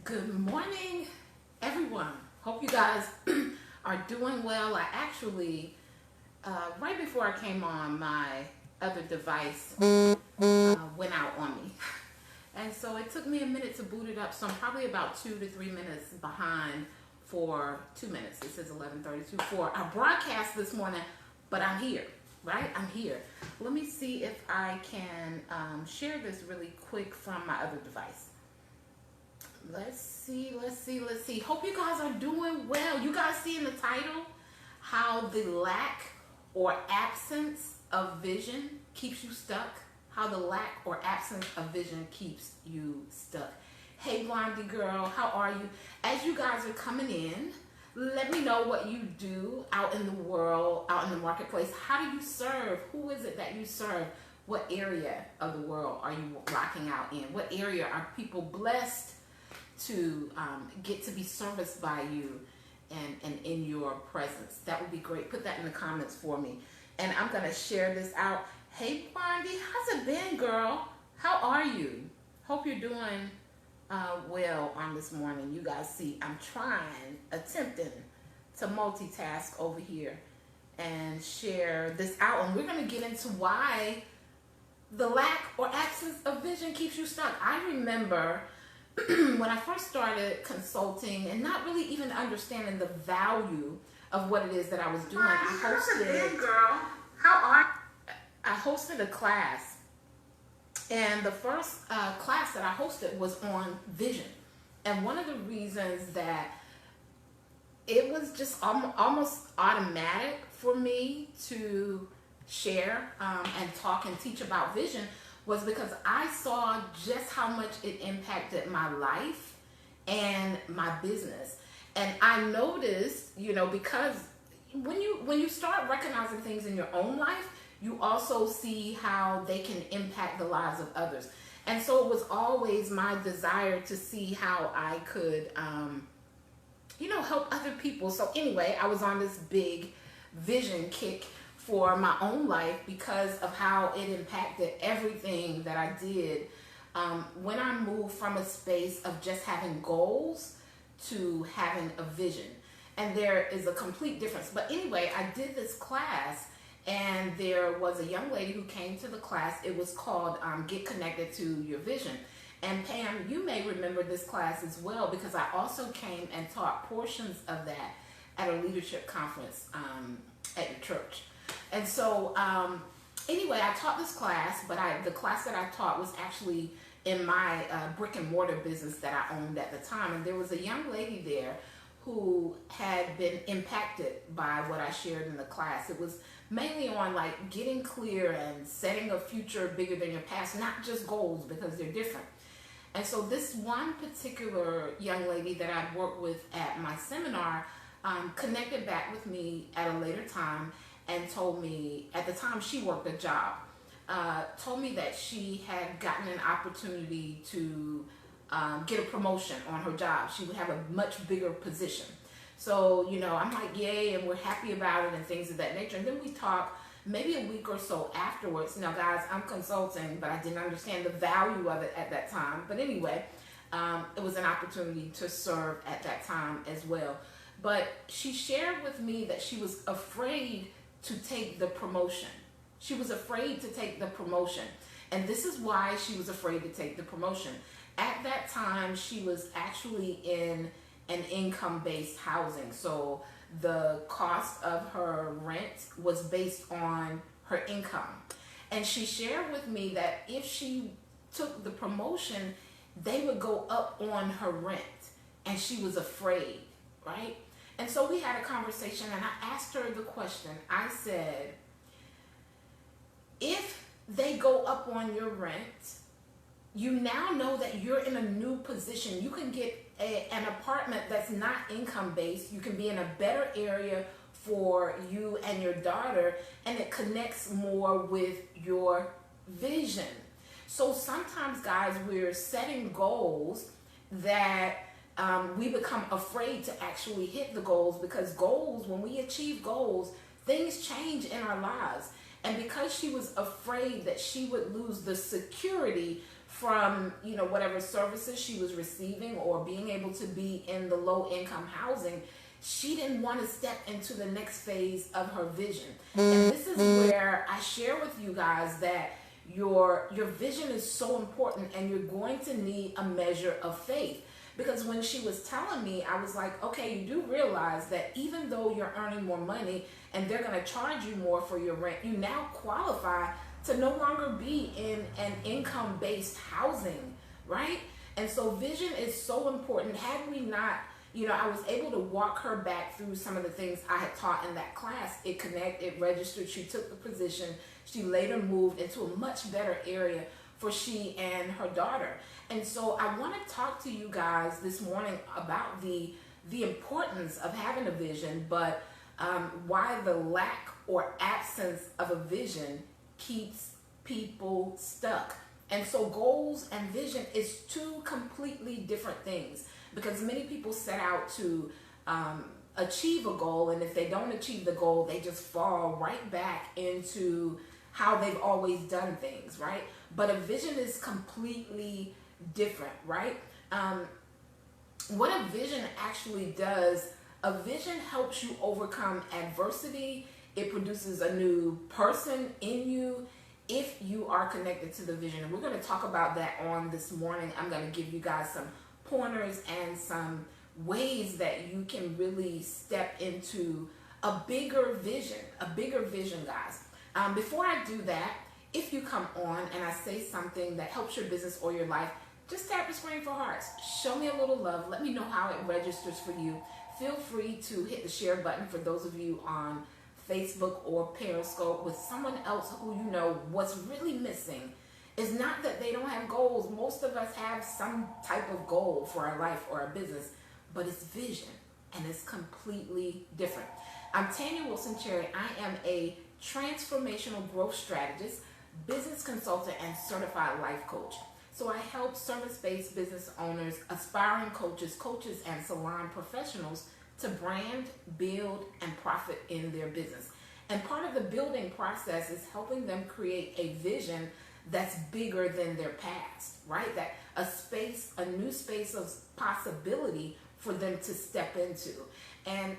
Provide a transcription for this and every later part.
Good morning, everyone. Hope you guys are doing well. I actually, right before I came on, my other device went out on me. And so it took me a minute to boot it up. So I'm probably about 2 to 3 minutes behind for 2 minutes. This is 11:32 for our broadcast this morning, but I'm here, right? I'm here. Let me see if I can share this really quick from my other device. Let's see. Hope you guys are doing well. You guys see in the title how the lack or absence of vision keeps you stuck? How the lack or absence of vision keeps you stuck. Hey, Blondie girl, how are you? As you guys are coming in, let me know what you do out in the world, out in the marketplace. How do you serve? Who is it that you serve? What area of the world are you rocking out in? What area are people blessed to get to be serviced by you and in your presence? That would be great. Put that in the comments for me. And I'm going to share this out. Hey, Blondie, how's it been, girl? How are you? Hope you're doing well on this morning. You guys see, I'm attempting to multitask over here and share this out. And we're going to get into why the lack or absence of vision keeps you stuck. I remember when I first started consulting and not really even understanding the value of what it is that I was doing, I hosted a class, and the first class that I hosted was on vision. And one of the reasons that it was just almost automatic for me to share and talk and teach about vision was because I saw just how much it impacted my life and my business. And I noticed, because when you start recognizing things in your own life, you also see how they can impact the lives of others. And so it was always my desire to see how I could, help other people. So anyway, I was on this big vision kick for my own life because of how it impacted everything that I did when I moved from a space of just having goals to having a vision. And there is a complete difference. But anyway, I did this class, and there was a young lady who came to the class. It was called Get Connected to Your Vision. And Pam, you may remember this class as well, because I also came and taught portions of that at a leadership conference at your church. And so anyway, I taught this class, but the class that I taught was actually in my brick and mortar business that I owned at the time. And there was a young lady there who had been impacted by what I shared in the class. It was mainly on like getting clear and setting a future bigger than your past, not just goals, because they're different. And so this one particular young lady that I'd worked with at my seminar connected back with me at a later time and told me, at the time she worked a job, told me that she had gotten an opportunity to get a promotion on her job. She would have a much bigger position. So, I'm like, yay, and we're happy about it and things of that nature. And then we talked maybe a week or so afterwards. Now, guys, I'm consulting, but I didn't understand the value of it at that time. But anyway, it was an opportunity to serve at that time as well. But she shared with me that she was afraid to take the promotion. She was afraid to take the promotion. And this is why she was afraid to take the promotion. At that time, she was actually in an income-based housing. So the cost of her rent was based on her income. And she shared with me that if she took the promotion, they would go up on her rent. And she was afraid, right? And so we had a conversation, and I asked her the question. I said, if they go up on your rent, you now know that you're in a new position. You can get an apartment that's not income-based. You can be in a better area for you and your daughter, and it connects more with your vision. So sometimes, guys, we're setting goals that we become afraid to actually hit the goals, because goals, when we achieve goals, things change in our lives. And because she was afraid that she would lose the security from, whatever services she was receiving or being able to be in the low income housing, she didn't want to step into the next phase of her vision. And this is where I share with you guys that your vision is so important, and you're going to need a measure of faith. Because when she was telling me, I was like, okay, you do realize that even though you're earning more money and they're going to charge you more for your rent, you now qualify to no longer be in an income-based housing, right? And so vision is so important. Had we not, I was able to walk her back through some of the things I had taught in that class. It it registered, she took the position. She later moved into a much better area for she and her daughter. And so I want to talk to you guys this morning about the importance of having a vision, but why the lack or absence of a vision keeps people stuck. And so goals and vision is two completely different things, because many people set out to achieve a goal, and if they don't achieve the goal, they just fall right back into how they've always done things, right? But a vision is completely different, right? What a vision actually does, a vision helps you overcome adversity. It produces a new person in you if you are connected to the vision. And we're going to talk about that on this morning. I'm going to give you guys some pointers and some ways that you can really step into a bigger vision, guys. Before I do that, if you come on and I say something that helps your business or your life, just tap the screen for hearts. Show me a little love. Let me know how it registers for you. Feel free to hit the share button for those of you on Facebook or Periscope with someone else who you know what's really missing is not that they don't have goals. Most of us have some type of goal for our life or our business, but it's vision, and it's completely different. I'm Tanya Wilson Cherry. I am a transformational growth strategist, business consultant, and certified life coach. So I help service-based business owners, aspiring coaches, and salon professionals to brand, build, and profit in their business. And part of the building process is helping them create a vision that's bigger than their past, right? That a new space of possibility for them to step into. And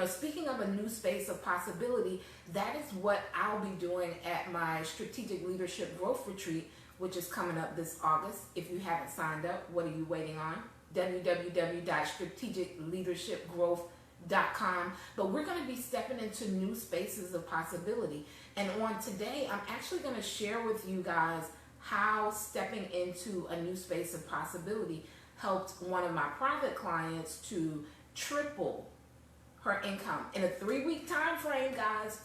speaking of a new space of possibility, that is what I'll be doing at my Strategic Leadership Growth Retreat, which is coming up this August. If you haven't signed up, what are you waiting on? www.strategicleadershipgrowth.com. But we're going to be stepping into new spaces of possibility. And on today, I'm actually going to share with you guys how stepping into a new space of possibility helped one of my private clients to triple her income in a 3-week time frame, guys.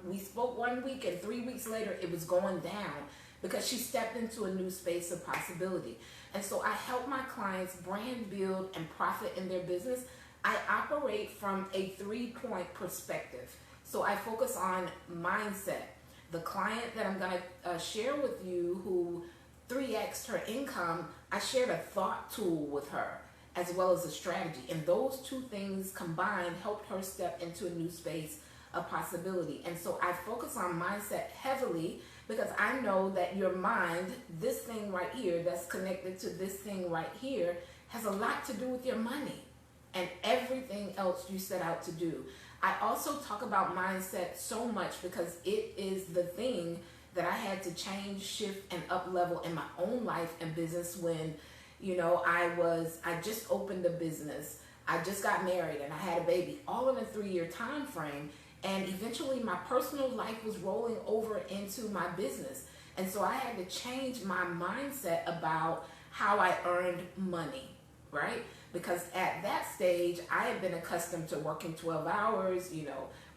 We spoke 1 week, and 3 weeks later it was going down because she stepped into a new space of possibility. And so I help my clients brand, build, and profit in their business. I operate from a 3-point perspective. So I focus on mindset. The client that I'm going to share with you who 3x'd her income, I shared a thought tool with her as well as a strategy. And those two things combined helped her step into a new space of possibility. And so I focus on mindset heavily because I know that your mind, this thing right here that's connected to this thing right here, has a lot to do with your money and everything else you set out to do. I also talk about mindset so much because it is the thing that I had to change, shift, and up level in my own life and business when, I just opened a business. I just got married and I had a baby, all in a 3-year time frame. And eventually my personal life was rolling over into my business. And so I had to change my mindset about how I earned money, right? Because at that stage, I had been accustomed to working 12 hours,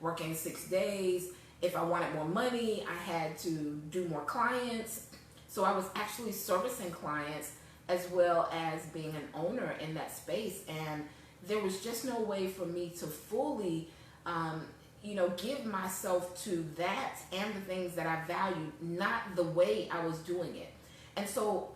working 6 days. If I wanted more money, I had to do more clients. So I was actually servicing clients as well as being an owner in that space. And there was just no way for me to fully, give myself to that and the things that I valued, not the way I was doing it. And so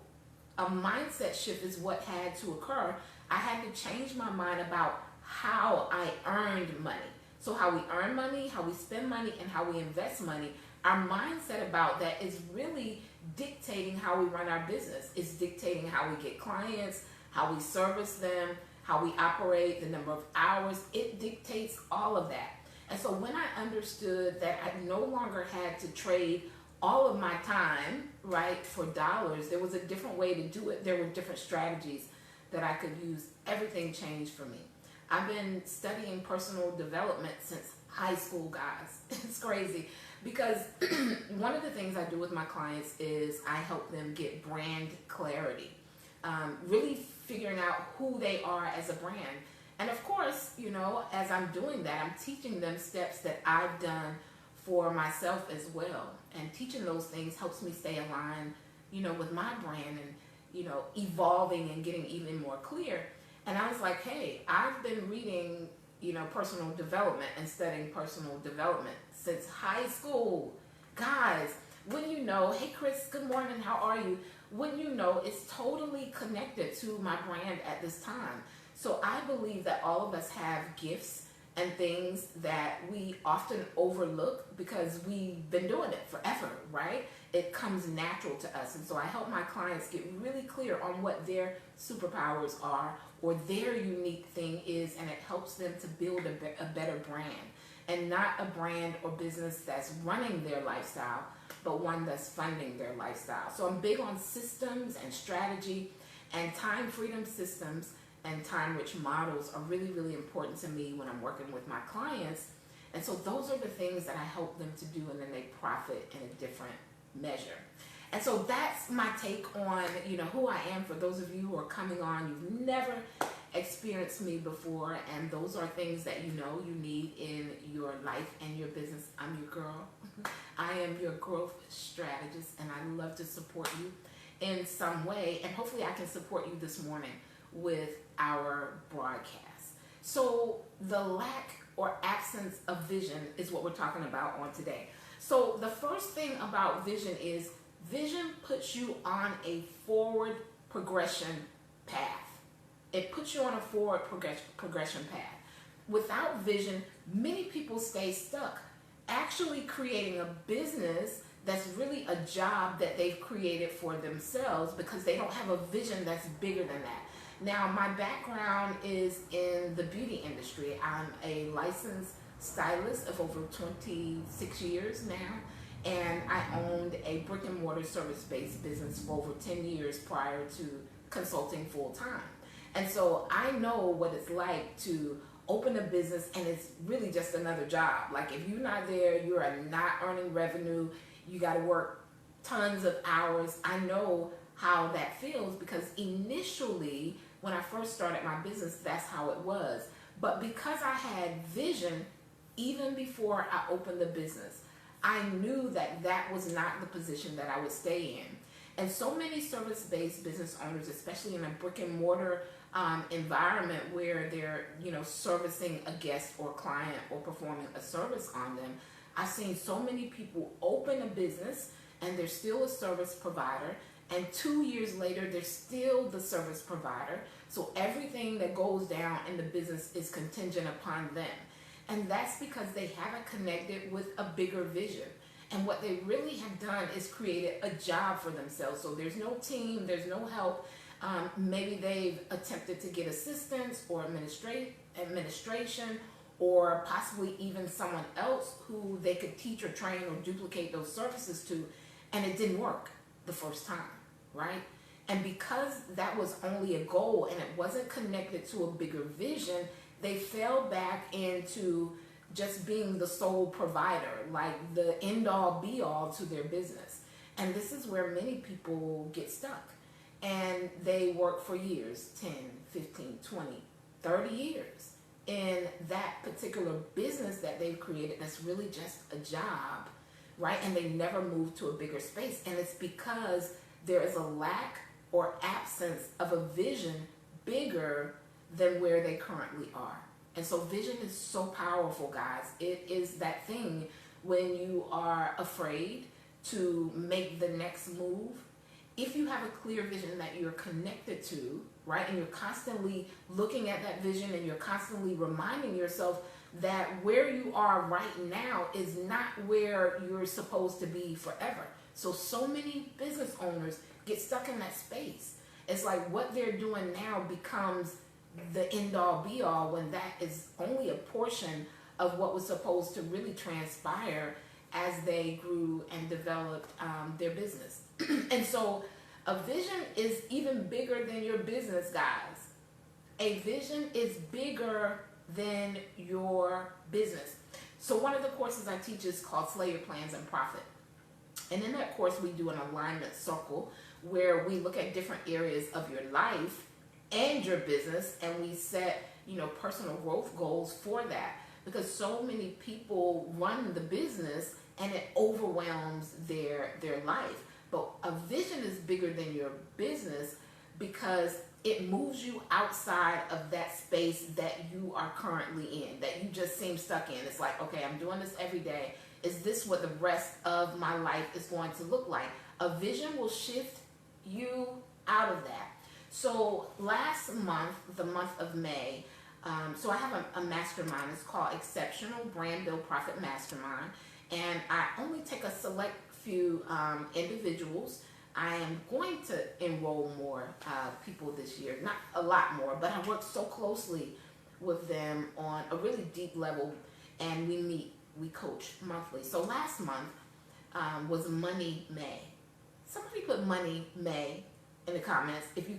a mindset shift is what had to occur. I had to change my mind about how I earned money. So how we earn money, how we spend money, and how we invest money. Our mindset about that is really dictating how we run our business. It's dictating how we get clients, how we service them, how we operate, the number of hours. It dictates all of that. And so when I understood that I no longer had to trade all of my time, right, for dollars, there was a different way to do it. There were different strategies that I could use. Everything changed for me. I've been studying personal development since high school, guys. It's crazy because one of the things I do with my clients is I help them get brand clarity, really figuring out who they are as a brand. And of course, you know, as I'm doing that, I'm teaching them steps that I've done for myself as well. And teaching those things helps me stay aligned, you know, with my brand and, you know, evolving and getting even more clear. And I was like, hey, I've been reading, you know, personal development and studying personal development since high school. Guys, wouldn't you know, hey Chris, good morning, how are you? Wouldn't you know, it's totally connected to my brand at this time. So I believe that all of us have gifts and things that we often overlook because we've been doing it forever, right? It comes natural to us. And so I help my clients get really clear on what their superpowers are or their unique thing is, and it helps them to build a better brand. And not a brand or business that's running their lifestyle, but one that's funding their lifestyle. So I'm big on systems and strategy, and time freedom systems and time-rich models are really, really important to me when I'm working with my clients. And so those are the things that I help them to do, and then they profit in a different measure. And so that's my take on, you know, who I am. For those of you who are coming on, you've never experienced me before, and those are things that you know you need in your life and your business. I'm your girl. I am your growth strategist, and I love to support you in some way, and hopefully I can support you this morning with our broadcast. So the lack or absence of vision is what we're talking about on today. So the first thing about vision is vision puts you on a forward progression path. It puts you on a forward progression path. Without vision, many people stay stuck, actually creating a business that's really a job that they've created for themselves because they don't have a vision that's bigger than that. Now, my background is in the beauty industry. I'm a licensed stylist of over 26 years now, and I owned a brick and mortar service-based business for over 10 years prior to consulting full-time. And so I know what it's like to open a business and it's really just another job. Like if you're not there, you are not earning revenue, you got to work tons of hours. I know how that feels because initially when I first started my business, that's how it was. But because I had vision, even before I opened the business, I knew that that was not the position that I would stay in. And so many service-based business owners, especially in a brick and mortar environment where they're, you know, servicing a guest or client or performing a service on them, I've seen so many people open a business and they're still a service provider, and 2 years later they're still the service provider. So everything that goes down in the business is contingent upon them. And that's because they haven't connected with a bigger vision. And what they really have done is created a job for themselves. So there's no team, there's no help. Maybe they've attempted to get assistance or administration, or possibly even someone else who they could teach or train or duplicate those services to, and it didn't work the first time, right? And because that was only a goal and it wasn't connected to a bigger vision, they fell back into just being the sole provider, like the end-all be-all to their business. And this is where many people get stuck. And they work for years, 10, 15, 20, 30 years in that particular business that they've created that's really just a job, right? And they never move to a bigger space. And it's because there is a lack or absence of a vision bigger than where they currently are. And so vision is so powerful, guys. It is that thing when you are afraid to make the next move. If you have a clear vision that you're connected to, right, and you're constantly looking at that vision and you're constantly reminding yourself that where you are right now is not where you're supposed to be forever. So many business owners get stuck in that space. It's like what they're doing now becomes the end all be all, when that is only a portion of what was supposed to really transpire as they grew and developed their business. And so a vision is even bigger than your business, guys. A vision is bigger than your business. So one of the courses I teach is called Slay Your Plans and Profit. And in that course, we do an alignment circle where we look at different areas of your life and your business, and we set, personal growth goals for that, because so many people run the business and it overwhelms their life. But a vision is bigger than your business because it moves you outside of that space that you are currently in, that you just seem stuck in. It's like, okay, I'm doing this every day. Is this what the rest of my life is going to look like? A vision will shift you out of that. So last month, the month of May, so I have a mastermind. It's called Exceptional Brand Build Profit Mastermind. And I only take a select few individuals. I am going to enroll more people this year, not a lot more, but I work so closely with them on a really deep level, and we coach monthly. So last month was Money May. Somebody put Money May in the comments. If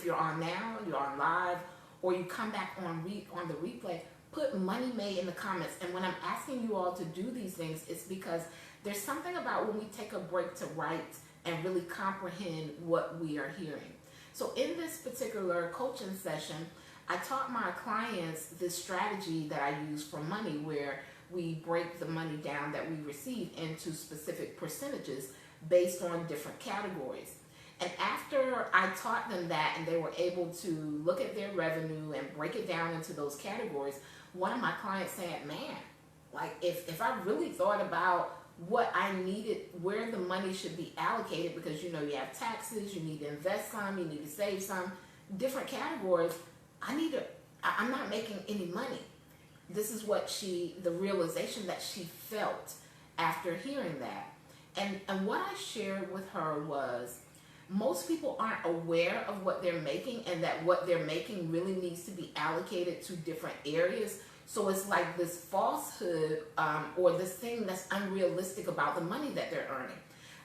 you're on now, you're on live, or you come back on the replay, put Money May in the comments. And when I'm asking you all to do these things, it's because there's something about when we take a break to write and really comprehend what we are hearing. So in this particular coaching session, I taught my clients this strategy that I use for money, where we break the money down that we receive into specific percentages based on different categories. And after I taught them that and they were able to look at their revenue and break it down into those categories, one of my clients said, man, like if I really thought about what I needed, where the money should be allocated, because you have taxes, you need to invest some, you need to save some, different categories, I'm not making any money. This is what the realization that she felt after hearing that. And what I shared with her was, most people aren't aware of what they're making, and that what they're making really needs to be allocated to different areas. So it's like this falsehood or this thing that's unrealistic about the money that they're earning.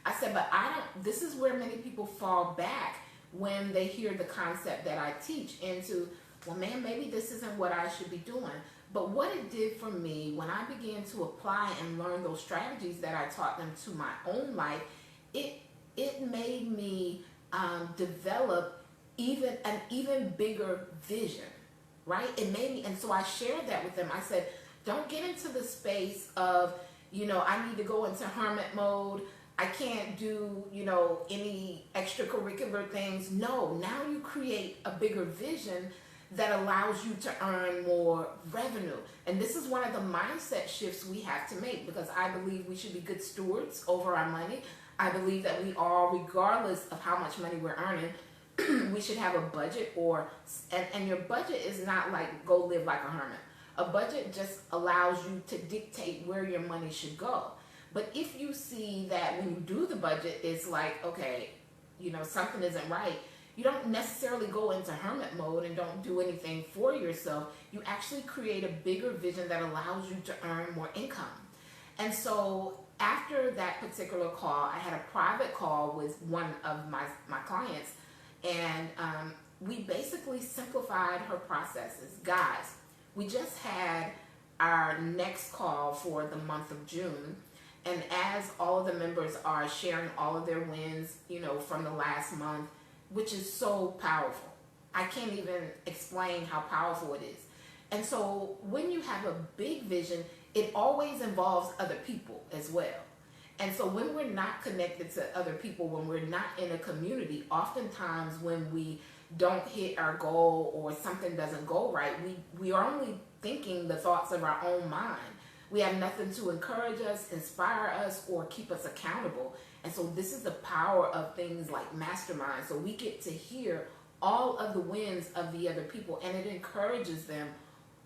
I said, but this is where many people fall back when they hear the concept that I teach into, well, man, maybe this isn't what I should be doing. But what it did for me when I began to apply and learn those strategies that I taught them to my own life, it made me develop an even bigger vision, right? It made me, and so I shared that with them. I said, don't get into the space of, I need to go into hermit mode. I can't do, any extracurricular things. No, now you create a bigger vision that allows you to earn more revenue. And this is one of the mindset shifts we have to make, because I believe we should be good stewards over our money. I believe that we all, regardless of how much money we're earning, we should have a budget, and your budget is not like go live like a hermit. A budget just allows you to dictate where your money should go. But if you see that when you do the budget, it's like, okay, something isn't right, you don't necessarily go into hermit mode and don't do anything for yourself. You actually create a bigger vision that allows you to earn more income. And so after that particular call, I had a private call with one of my clients, and we basically simplified her processes. Guys, we just had our next call for the month of June, and as all of the members are sharing all of their wins, from the last month, which is so powerful. I can't even explain how powerful it is. And so when you have a big vision, it always involves other people as well. And so when we're not connected to other people, when we're not in a community, oftentimes when we don't hit our goal or something doesn't go right, we are only thinking the thoughts of our own mind. We have nothing to encourage us, inspire us, or keep us accountable. And so this is the power of things like mastermind. So we get to hear all of the wins of the other people, and it encourages them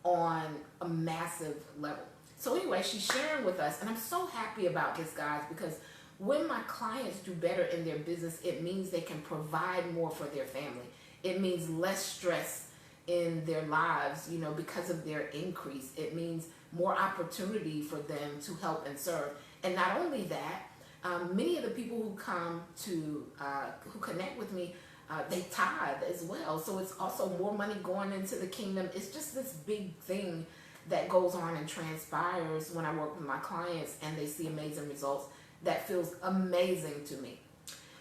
on a massive level. So anyway, she's sharing with us, and I'm so happy about this, guys, because When my clients do better in their business, it means they can provide more for their family. It means less stress in their lives, because of their increase. It means more opportunity for them to help and serve. And not only that, many of the people who come to, who connect with me, they tithe as well. So it's also more money going into the kingdom. It's just this big thing that goes on and transpires when I work with my clients and they see amazing results. That feels amazing to me.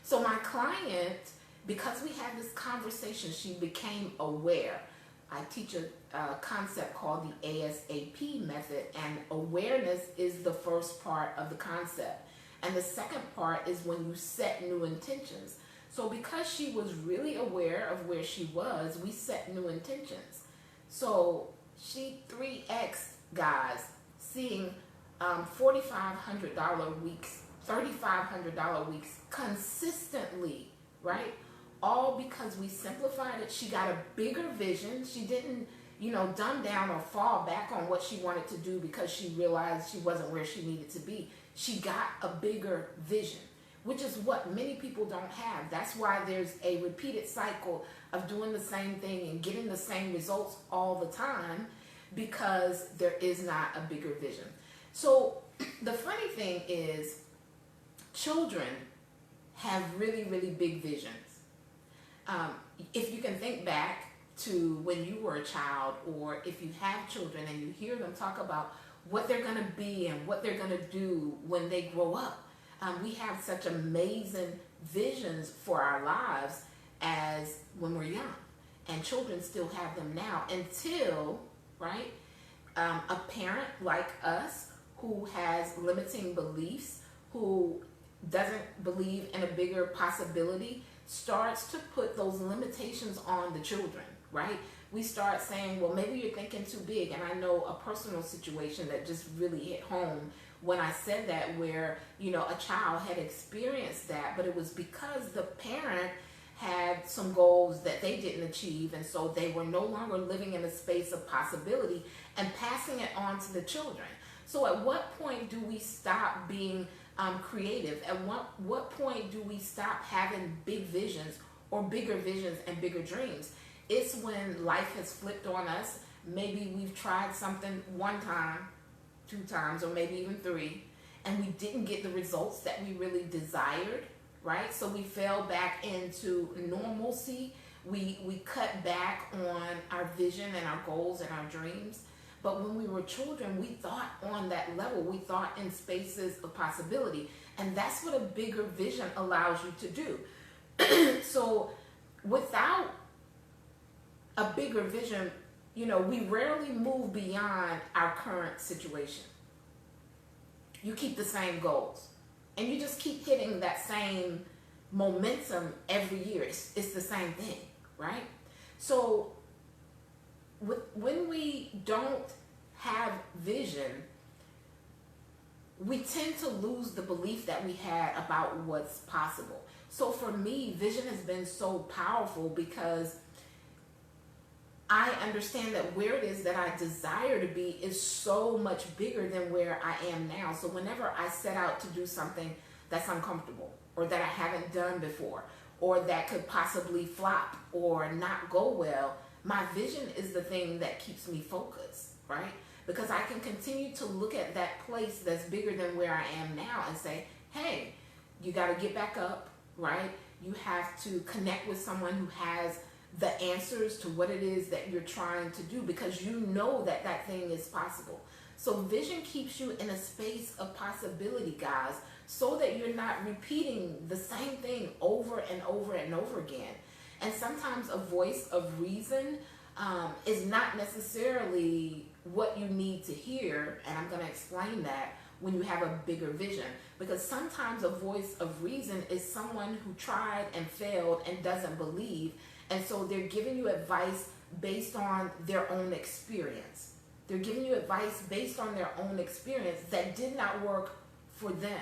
So my client, because we had this conversation, she became aware. I teach a concept called the ASAP method, and awareness is the first part of the concept. And the second part is when you set new intentions. So because she was really aware of where she was, we set new intentions. So she 3x, guys, seeing $4,500 weeks, $3,500 weeks consistently, right? All because we simplified it. She got a bigger vision. She didn't, dumb down or fall back on what she wanted to do because she realized she wasn't where she needed to be. She got a bigger vision, which is what many people don't have. That's why there's a repeated cycle of doing the same thing and getting the same results all the time, because there is not a bigger vision. So the funny thing is, children have really, really big visions. If you can think back to when you were a child, or if you have children and you hear them talk about what they're going to be and what they're going to do when they grow up, we have such amazing visions for our lives as when we're young. And children still have them now until, right, a parent like us who has limiting beliefs, who doesn't believe in a bigger possibility, starts to put those limitations on the children, right? We start saying, well, maybe you're thinking too big. And I know a personal situation that just really hit home when I said that, where, a child had experienced that, but it was because the parent had some goals that they didn't achieve, and so they were no longer living in a space of possibility and passing it on to the children. So at what point do we stop being creative? At what point do we stop having big visions or bigger visions and bigger dreams? It's when life has flipped on us. Maybe we've tried something one time, 2 times, or maybe even 3, and we didn't get the results that we really desired, right? So we fell back into normalcy. We cut back on our vision and our goals and our dreams. But when we were children, we thought on that level. We thought in spaces of possibility. And that's what a bigger vision allows you to do. So without a bigger vision, we rarely move beyond our current situation. You keep the same goals. And you just keep hitting that same momentum every year. It's the same thing, right? So when we don't have vision, we tend to lose the belief that we had about what's possible. So for me, vision has been so powerful because I understand that where it is that I desire to be is so much bigger than where I am now. So whenever I set out to do something that's uncomfortable, or that I haven't done before, or that could possibly flop or not go well, my vision is the thing that keeps me focused, right? Because I can continue to look at that place that's bigger than where I am now and say, hey, you got to get back up, right? You have to connect with someone who has the answers to what it is that you're trying to do, because you know that that thing is possible. So vision keeps you in a space of possibility, guys, so that you're not repeating the same thing over and over and over again. And sometimes a voice of reason is not necessarily what you need to hear, and I'm going to explain that when you have a bigger vision. Because sometimes a voice of reason is someone who tried and failed and doesn't believe, and so they're giving you advice based on their own experience. They're giving you advice based on their own experience that did not work for them.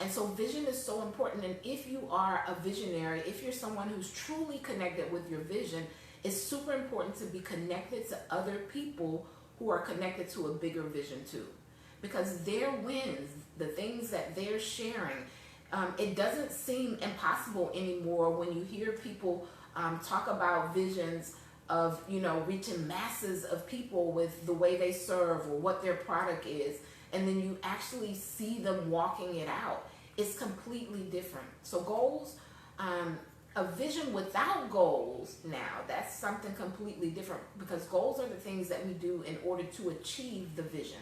And so vision is so important. And if you are a visionary, if you're someone who's truly connected with your vision, it's super important to be connected to other people who are connected to a bigger vision too. because their wins, the things that they're sharing, it doesn't seem impossible anymore when you hear people talk about visions of, you know, reaching masses of people with the way they serve or what their product is, and then you actually see them walking it out. It's completely different. So goals, a vision without goals, now that's something completely different, because goals are the things that we do in order to achieve the vision.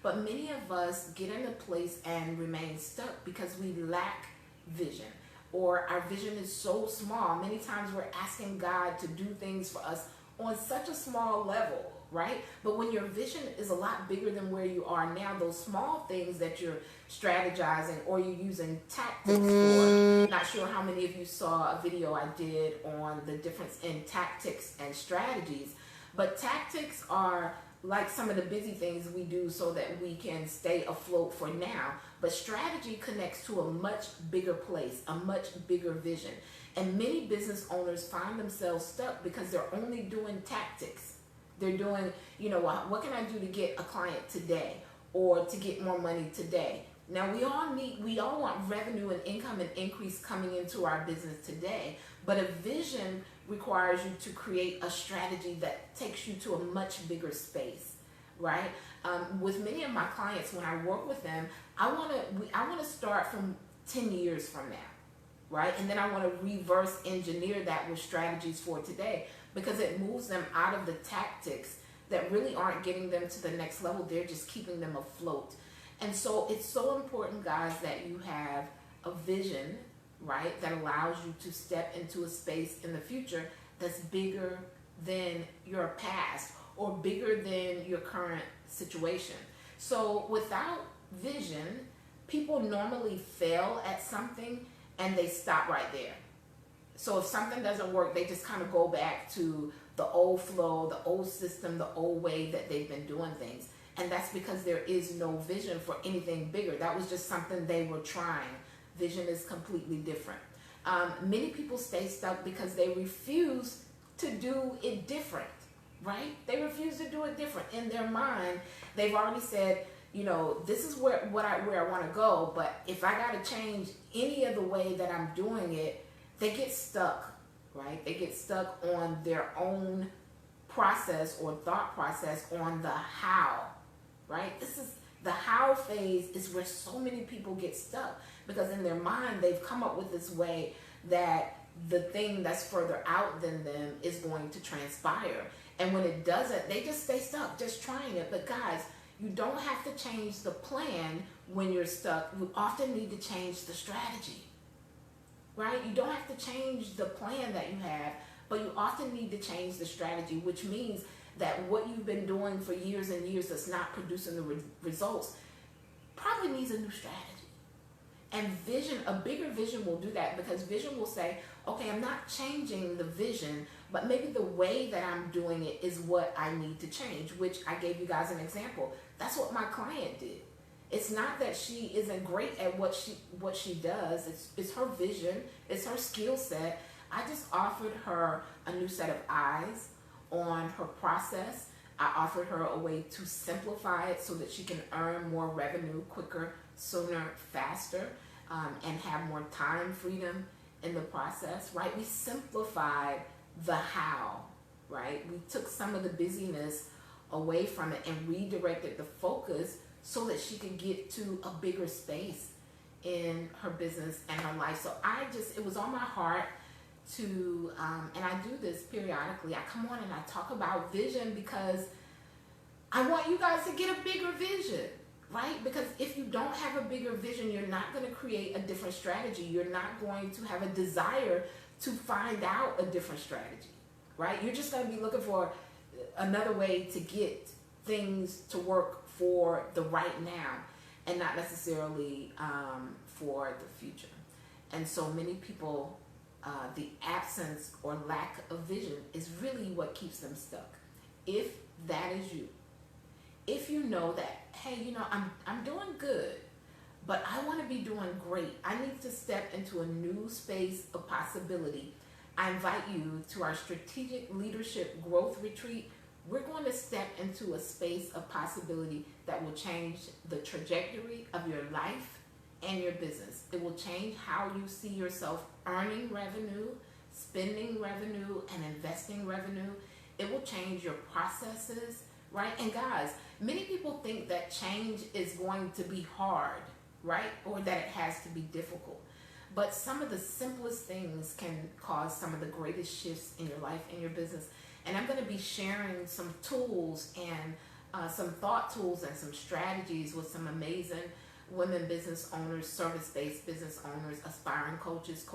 But many of us get in a place and remain stuck because we lack vision, or our vision is so small. Many times we're asking God to do things for us on such a small level, right? But when your vision is a lot bigger than where you are now, those small things that you're strategizing or you're using tactics for. Not sure how many of you saw a video I did on the difference in tactics and strategies, but tactics are like some of the busy things we do so that we can stay afloat for now. But strategy connects to a much bigger place, a much bigger vision. And many business owners find themselves stuck because they're only doing tactics. They're doing, you know, what can I do to get a client today, or to get more money today? Now we all want revenue and income and increase coming into our business today, but a vision requires you to create a strategy that takes you to a much bigger space, right? With many of my clients, when I work with them, I want to start from 10 years from now, right? And then I want to reverse engineer that with strategies for today, because it moves them out of the tactics that really aren't getting them to the next level. They're just keeping them afloat. And so it's so important, guys, that you have a vision, right, that allows you to step into a space in the future that's bigger than your past or bigger than your current situation. So without vision, people normally fail at something and they stop right there. So if something doesn't work, they just kind of go back to the old flow, the old system, the old way that they've been doing things. And that's because there is no vision for anything bigger. That was just something they were trying. Vision is completely different. Many people stay stuck because they refuse to do it different, right? They refuse to do it different. In their mind, they've already said, you know, this is where I want to go, but if I got to change any of the way that I'm doing it, they get stuck, right? They get stuck on their own process or thought process on the how, right? This is the how phase, is where so many people get stuck, because in their mind they've come up with this way that the thing that's further out than them is going to transpire, and when it doesn't, they just stay stuck just trying it. But guys, you don't have to change the plan when you're stuck. You often need to change the strategy, right? You don't have to change the plan that you have, but you often need to change the strategy, which means that what you've been doing for years and years that's not producing the results probably needs a new strategy. And vision, a bigger vision will do that, because vision will say, okay, I'm not changing the vision, but maybe the way that I'm doing it is what I need to change, which I gave you guys an example. That's what my client did. It's not that she isn't great at what she does. It's her vision. It's her skill set. I just offered her a new set of eyes on her process. I offered her a way to simplify it so that she can earn more revenue quicker, sooner, faster, and have more time freedom in the process, right? We simplified the how, right? We took some of the busyness away from it and redirected the focus so that she could get to a bigger space in her business and her life. So it was on my heart to, and I do this periodically. I come on and I talk about vision because I want you guys to get a bigger vision, right? Because if you don't have a bigger vision, you're not going to create a different strategy. You're not going to have a desire to find out a different strategy, right? You're just going to be looking for another way to get things to work for the right now, and not necessarily for the future. And so many people, the absence or lack of vision is really what keeps them stuck. If that is you, if you know that, hey, you know, I'm doing good, but I want to be doing great, I need to step into a new space of possibility, I invite you to our strategic leadership growth retreat we're going to step into a space of possibility that will change the trajectory of your life and your business. It will change how you see yourself earning revenue, spending revenue, and investing revenue. It will change your processes, right? And guys, many people think that change is going to be hard, right? Or that it has to be difficult. But some of the simplest things can cause some of the greatest shifts in your life and your business. And I'm going to be sharing some tools and some thought tools and some strategies with some amazing women business owners, service-based business owners, aspiring coaches,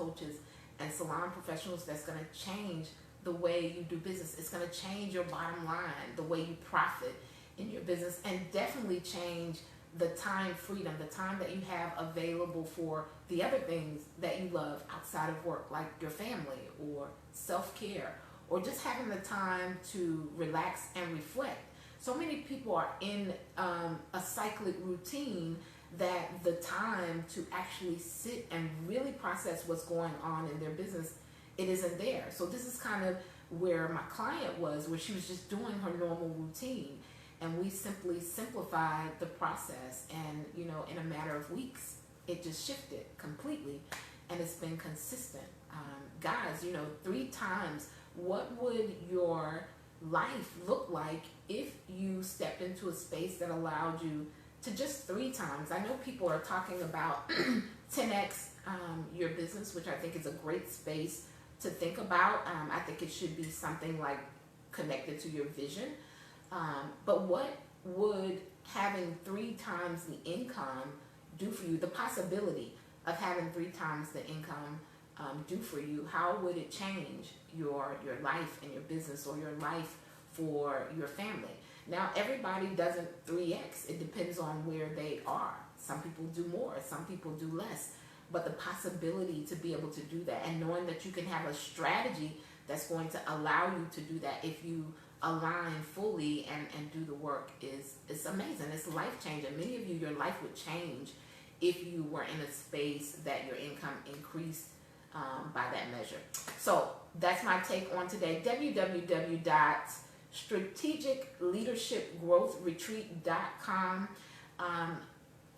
and salon professionals that's going to change the way you do business. It's going to change your bottom line, the way you profit in your business, and definitely change the time freedom, the time that you have available for the other things that you love outside of work, like your family or self-care, or just having the time to relax and reflect. So many people are in a cyclic routine that the time to actually sit and really process what's going on in their business, it isn't there. So this is kind of where my client was, where she was just doing her normal routine. And we simply simplified the process, and in a matter of weeks, it just shifted completely, and it's been consistent. Guys, 3 times, what would your life look like if you stepped into a space that allowed you to just 3 times? I know people are talking about 10x your business, which I think is a great space to think about. I think it should be something like connected to your vision. But what would having 3 times the income do for you? The possibility of having 3 times the income do for you? How would it change your life and your business, or your life for your family? Now, everybody doesn't 3x. It depends on where they are. Some people do more, some people do less. But the possibility to be able to do that, and knowing that you can have a strategy that's going to allow you to do that if you align fully and do the work, is amazing. It's life-changing. Many of you, your life would change if you were in a space that your income increased by that measure. So that's my take on today. www.strategicleadershipgrowthretreat.com.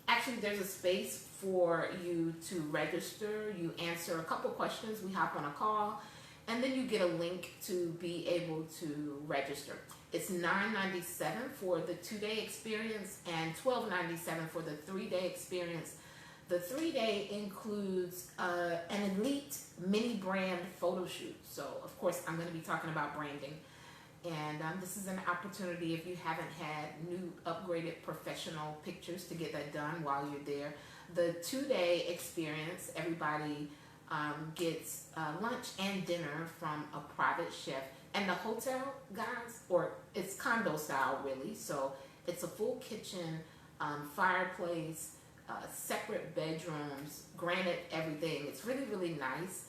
Actually, there's a space for you to register. You answer a couple questions. We hop on a call, and then you get a link to be able to register. It's $9.97 for the 2-day experience and $12.97 for the 3-day experience. The 3-day includes an elite mini brand photo shoot. So, of course, I'm going to be talking about branding. And this is an opportunity, if you haven't had new upgraded professional pictures, to get that done while you're there. The 2-day experience, everybody gets lunch and dinner from a private chef. And the hotel, guys, or it's condo style really, so it's a full kitchen, fireplace, separate bedrooms, granite everything. It's really, really nice,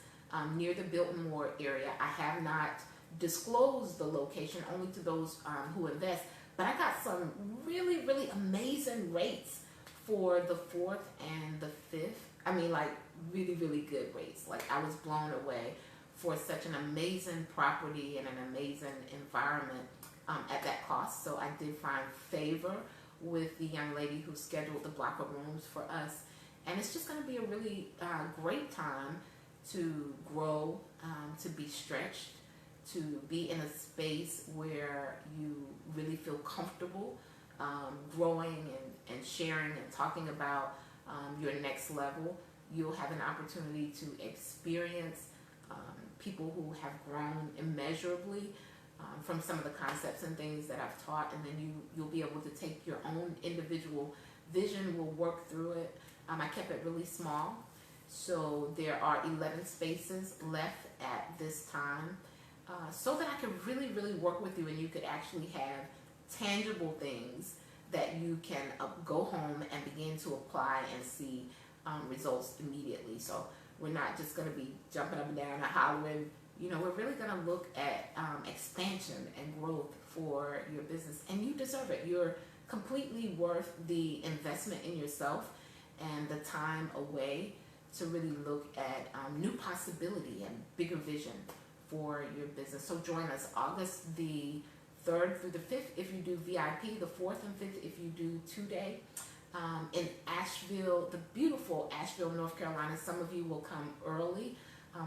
near the Biltmore area. I have not disclosed the location, only to those who invest, but I got some really, really amazing rates for the 4th and the 5th. I mean, like, really, really good rates. Like, I was blown away for such an amazing property and an amazing environment at that cost. So I did find favor with the young lady who scheduled the block of rooms for us. And it's just going to be a really great time to grow, to be stretched, to be in a space where you really feel comfortable growing and sharing and talking about your next level. You'll have an opportunity to experience people who have grown immeasurably from some of the concepts and things that I've taught, and then you'll be able to take your own individual vision. We'll work through it. I kept it really small, so there are 11 spaces left at this time, so that I could really, really work with you, and you could actually have tangible things that you can go home and begin to apply and see results immediately. So we're not just going to be jumping up and down and hollering. We're really going to look at expansion and growth for your business, and you deserve it. You're completely worth the investment in yourself and the time away to really look at new possibility and bigger vision for your business. So join us August the 3rd through the 5th if you do VIP, the 4th and 5th if you do 2-day. In Asheville, the beautiful Asheville, North Carolina. Some of you will come early.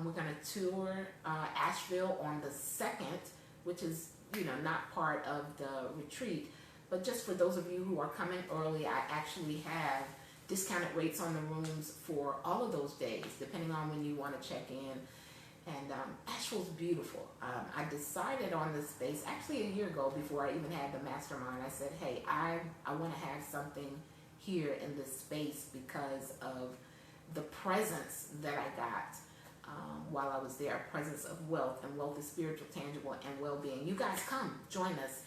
We're going to tour Asheville on the 2nd, which is, not part of the retreat. But just for those of you who are coming early, I actually have discounted rates on the rooms for all of those days, depending on when you want to check in. And Asheville's beautiful. I decided on this space actually a year ago before I even had the mastermind. I said, hey, I want to have something here in this space because of the presence that I got while I was there, a presence of wealth, and wealth is spiritual, tangible, and well-being. You guys come, join us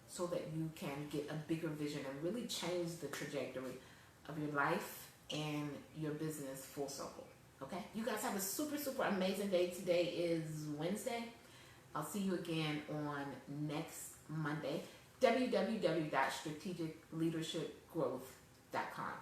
so that you can get a bigger vision and really change the trajectory of your life and your business full circle. Okay? You guys have a super, super amazing day. Today is Wednesday. I'll see you again on next Monday. www.strategicleadershipgrowth.com.